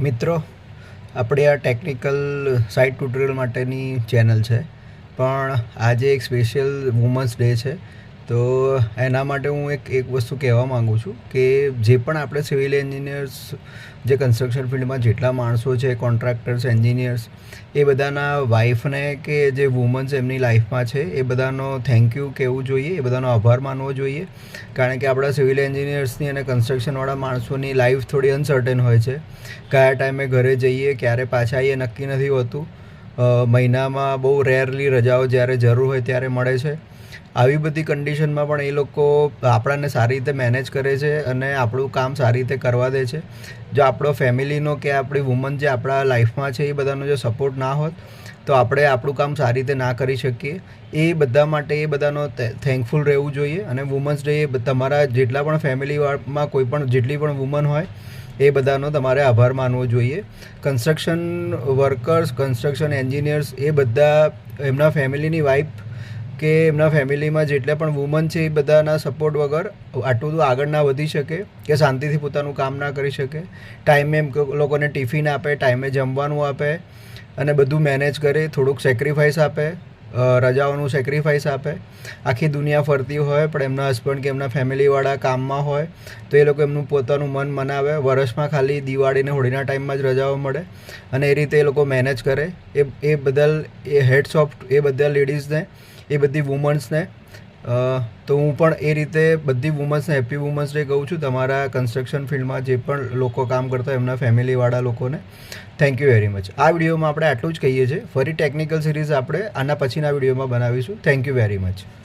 મિત્રો, આપણી આ ટેકનિકલ સાઇટ ટ્યુટોરિયલ માટેની ચેનલ છે, પણ આજે એક સ્પેશિયલ વુમન્સ ડે છે. તો એના માટે હું એક વસ્તુ કહેવા માગું છું કે જે પણ આપણે સિવિલ એન્જિનિયર્સ, જે કન્સ્ટ્રક્શન ફિલ્ડમાં જેટલા માણસો છે, કોન્ટ્રાક્ટર્સ, એન્જિનિયર્સ, એ બધાના વાઈફને કે જે વુમન્સ એમની લાઈફમાં છે એ બધાનો થેન્ક યુ કહેવું જોઈએ, એ બધાનો આભાર માનવો જોઈએ. કારણ કે આપણા સિવિલ એન્જિનિયર્સની અને કન્સ્ટ્રક્શનવાળા માણસોની લાઈફ થોડી અનસર્ટેન હોય છે. કયા ટાઈમે ઘરે જઈએ, ક્યારે પાછા આવીએ નક્કી નથી હોતું. મહિનામાં બહુ રેરલી રજાઓ જ્યારે જરૂર હોય ત્યારે મળે છે. આવી બધી કન્ડિશનમાં પણ એ લોકો આપણાને સારી રીતે મેનેજ કરે છે અને આપણું કામ સારી રીતે કરવા દે છે. જો આપણો ફેમિલીનો કે આપણી વુમન જે આપણા લાઈફમાં છે એ બધાનો જો સપોર્ટ ના હોત તો આપણે આપણું કામ સારી રીતે ના કરી શકીએ. એ બધા માટે એ બધાનો થેન્કફુલ રહેવું જોઈએ. અને વુમન્સ ડે તમારા જેટલા પણ ફેમિલીમાં કોઈ પણ જેટલી પણ વુમન હોય એ બધાનો તમારે આભાર માનવો જોઈએ. કન્સ્ટ્રક્શન વર્કર્સ, કન્સ્ટ્રક્શન એન્જિનિયર્સ એ બધા એમના ફેમિલીની વાઈફ કે એમના ફેમિલીમાં જેટલા પણ વુમન છે એ બધાના સપોર્ટ વગર આટલું બધું આગળ ના વધી શકે કે શાંતિથી પોતાનું કામ ના કરી શકે. ટાઈમે એમ લોકોને ટિફિન આપે, ટાઈમે જમવાનું આપે અને બધું મેનેજ કરે, થોડુંક સેક્રિફાઈસ આપે, રજાઓનું સેક્રિફાઈસ આપે. આખી દુનિયા ફરતી હોય પણ એમના હસબન્ડ કે એમના ફેમિલીવાળા કામમાં હોય તો એ લોકો એમનું પોતાનું મન મનાવે. વર્ષમાં ખાલી દિવાળી ને હોળીના ટાઈમમાં જ રજાઓ મળે અને એ રીતે એ લોકો મેનેજ કરે. એ બદલ એ હેડ્સ ઓફ એ બધા લેડીઝને, એ બધી વુમન્સને. તો હું પણ એ રીતે બધી વુમન્સને હેપી વુમન્સ ડે કહું છું. તમારા કન્સ્ટ્રક્શન ફિલ્ડમાં જે પણ લોકો કામ કરતા હોય એમના ફેમિલીવાળા લોકોને થેન્ક યુ વેરી મચ. આ વિડીયોમાં આપણે આટલું જ કહીએ છીએ. ફરી ટેકનિકલ સિરીઝ આપણે આના પછીના વિડીયોમાં બનાવીશું. Thank you very much.